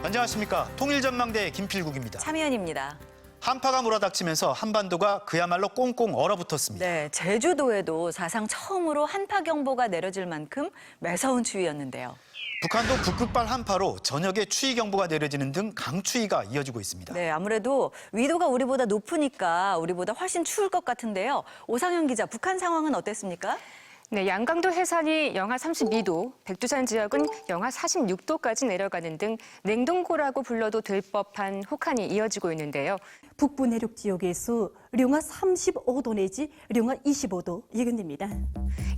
안녕하십니까. 통일전망대 김필국입니다. 차미연입니다. 한파가 몰아닥치면서 한반도가 그야말로 꽁꽁 얼어붙었습니다. 네, 제주도에도 사상 처음으로 한파경보가 내려질 만큼 매서운 추위였는데요. 북한도 북극발 한파로 저녁에 추위경보가 내려지는 등 강추위가 이어지고 있습니다. 네, 아무래도 위도가 우리보다 높으니까 우리보다 훨씬 추울 것 같은데요. 오상현 기자, 북한 상황은 어땠습니까? 네, 양강도 해상이 영하 32도, 백두산 지역은 영하 46도까지 내려가는 등 냉동고라고 불러도 될 법한 혹한이 이어지고 있는데요. 북부 내륙 지역에서 영하 35도 내지 영하 25도 예견됩니다.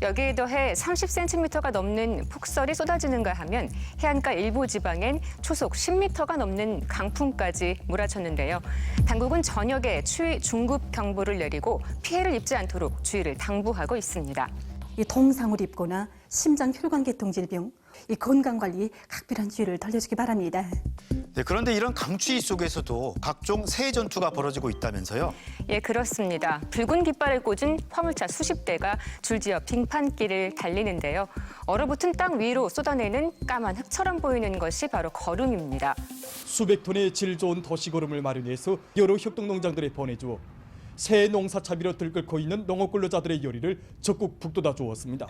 여기에 더해 30cm가 넘는 폭설이 쏟아지는가 하면 해안가 일부 지방엔 초속 10m가 넘는 강풍까지 몰아쳤는데요. 당국은 저녁에 추위 중급 경보를 내리고 피해를 입지 않도록 주의를 당부하고 있습니다. 이 동상을 입거나 심장 혈관계통 질병, 이 건강 관리에 각별한 주의를 돌려주기 바랍니다. 네, 그런데 이런 강추위 속에서도 각종 새 전투가 벌어지고 있다면서요? 예, 그렇습니다. 붉은 깃발을 꽂은 화물차 수십 대가 줄지어 빙판길을 달리는데요. 얼어붙은 땅 위로 쏟아내는 까만 흙처럼 보이는 것이 바로 거름입니다. 수백 톤의 질 좋은 도시거름을 마련해서 여러 협동농장들에 보내주어 새 농사차비로 들끓고 있는 농업 근로자들의 열의를 적극 북돋아 주었습니다.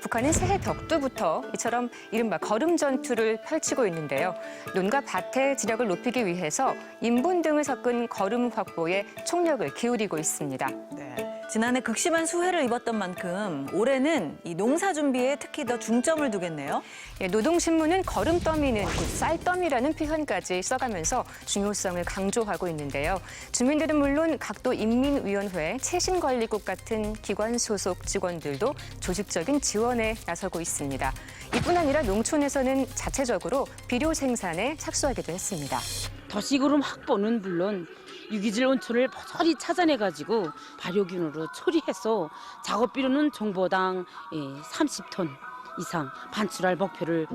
북한은 새해 벽두부터 이처럼 이른바 거름 전투를 펼치고 있는데요. 논과 밭의 지력을 높이기 위해서 인분 등을 섞은 거름 확보에 총력을 기울이고 있습니다. 네, 지난해 극심한 수해를 입었던 만큼 올해는 이 농사 준비에 특히 더 중점을 두겠네요. 예, 노동신문은 거름 더미는 곧 쌀더미라는 표현까지 써가면서 중요성을 강조하고 있는데요. 주민들은 물론 각도 인민위원회, 최신관리국 같은 기관 소속 직원들도 조직적인 지원에 나서고 있습니다. 이뿐 아니라 농촌에서는 자체적으로 비료 생산에 착수하기도 했습니다. 도시구름 확보는 물론 유기질 온천을 버젓이 찾아내가지고 발효균으로 처리해서 작업비료는 정보당 30톤 이상 반출할 목표를.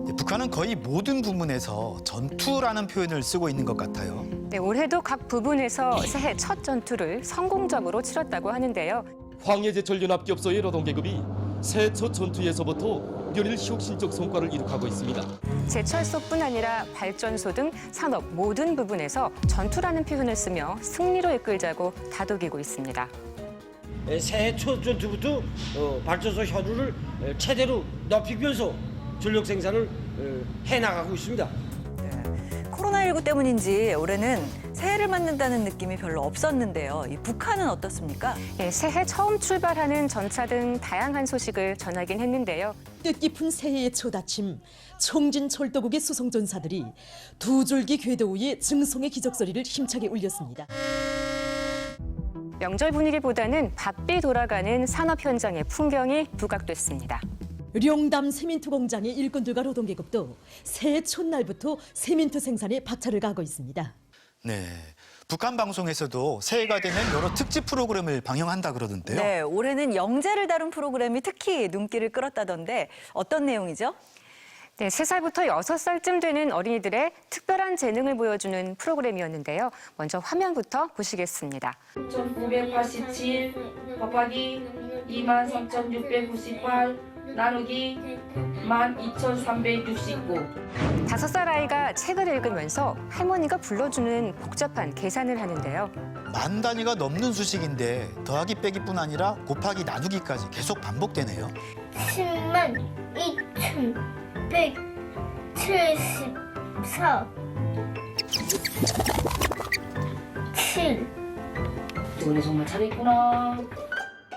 네, 북한은 거의 모든 부문에서 전투라는 표현을 쓰고 있는 것 같아요. 네, 올해도 각 부분에서 새해 첫 전투를 성공적으로 치렀다고 하는데요. 황해제철연합기업소의 노동계급이 새해 첫 전투에서부터 연일 혁신적 성과를 이룩하고 있습니다. 제철소뿐 아니라 발전소 등 산업 모든 부분에서 전투라는 표현을 쓰며 승리로 이끌자고 다독이고 있습니다. 새해 첫 전투부터 발전소 효율을 최대로 높이면서 전력 생산을 해나가고 있습니다. 코로나19 때문인지 올해는 새해를 맞는다는 느낌이 별로 없었는데요. 이 북한은 어떻습니까? 예, 새해 처음 출발하는 전차 등 다양한 소식을 전하긴 했는데요. 뜻깊은 새해의 첫 아침, 청진 철도국의 수송전사들이 두 줄기 궤도 위에 증송의 기적소리를 힘차게 울렸습니다. 명절 분위기보다는 바삐 돌아가는 산업 현장의 풍경이 부각됐습니다. 령담 세민트 공장의 일꾼들과 노동계급도 새해 첫날부터 세민트 생산에 박차를 가하고 있습니다. 네, 북한 방송에서도 새해가 되면 여러 특집 프로그램을 방영한다 그러던데요. 네, 올해는 영재를 다룬 프로그램이 특히 눈길을 끌었다던데 어떤 내용이죠? 네, 3살부터 6살쯤 되는 어린이들의 특별한 재능을 보여주는 프로그램이었는데요. 먼저 화면부터 보시겠습니다. 987 곱하기 23,698 나누기 12,369. 5살 아이가 책을 읽으면서 할머니가 불러주는 복잡한 계산을 하는데요. 만 단위가 넘는 수식인데 더하기 빼기뿐 아니라 곱하기 나누기까지 계속 반복되네요. 10174 7 이번에 정말 잘했구나.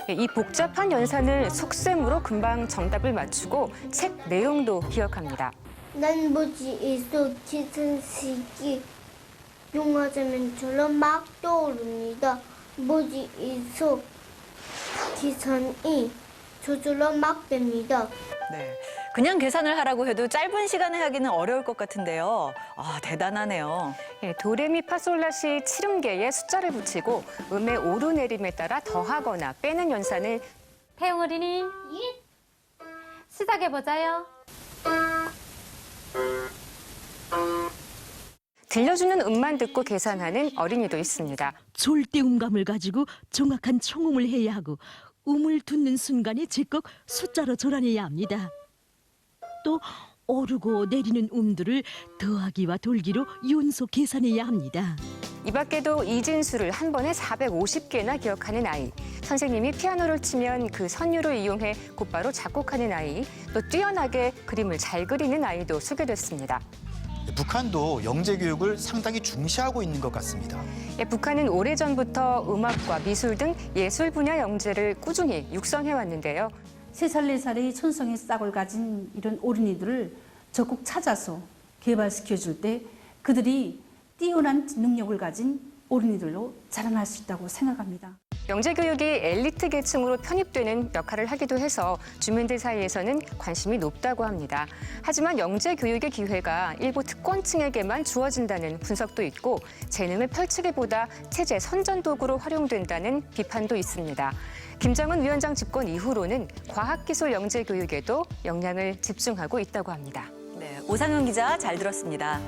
이 복잡한 연산을 속셈으로 금방 정답을 맞추고 책 내용도 기억합니다. 난 뭐지 있어 기승식이 용화자면처럼 막 떠오릅니다. 뭐지 있어 기선이 저절로 막 됩니다. 네, 그냥 계산을 하라고 해도 짧은 시간에 하기는 어려울 것 같은데요. 아, 대단하네요. 예, 도레미파솔라시 7음계에 숫자를 붙이고 음의 오르내림에 따라 더하거나 빼는 연산을 태용 어린이 시작해보자요. 들려주는 음만 듣고 계산하는 어린이도 있습니다. 절대음감을 가지고 정확한 총음을 해야 하고 음을 듣는 순간에 즉각 숫자로 절하내야 합니다. 또 오르고 내리는 음들을 더하기와 돌기로 연속 계산해야 합니다. 이 밖에도 이진수를 한 번에 450개나 기억하는 아이, 선생님이 피아노를 치면 그 선율을 이용해 곧바로 작곡하는 아이, 또 뛰어나게 그림을 잘 그리는 아이도 소개됐습니다. 북한도 영재 교육을 상당히 중시하고 있는 것 같습니다. 북한은 오래전부터 음악과 미술 등 예술 분야 영재를 꾸준히 육성해 왔는데요. 3살, 4살의 천성의 싹을 가진 이런 어린이들을 적극 찾아서 개발시켜줄 때 그들이 뛰어난 능력을 가진 어린이들로 자라날 수 있다고 생각합니다. 영재 교육이 엘리트 계층으로 편입되는 역할을 하기도 해서 주민들 사이에서는 관심이 높다고 합니다. 하지만 영재 교육의 기회가 일부 특권층에게만 주어진다는 분석도 있고 재능을 펼치기보다 체제 선전도구로 활용된다는 비판도 있습니다. 김정은 위원장 집권 이후로는 과학기술 영재 교육에도 역량을 집중하고 있다고 합니다. 네, 오상현 기자 잘 들었습니다.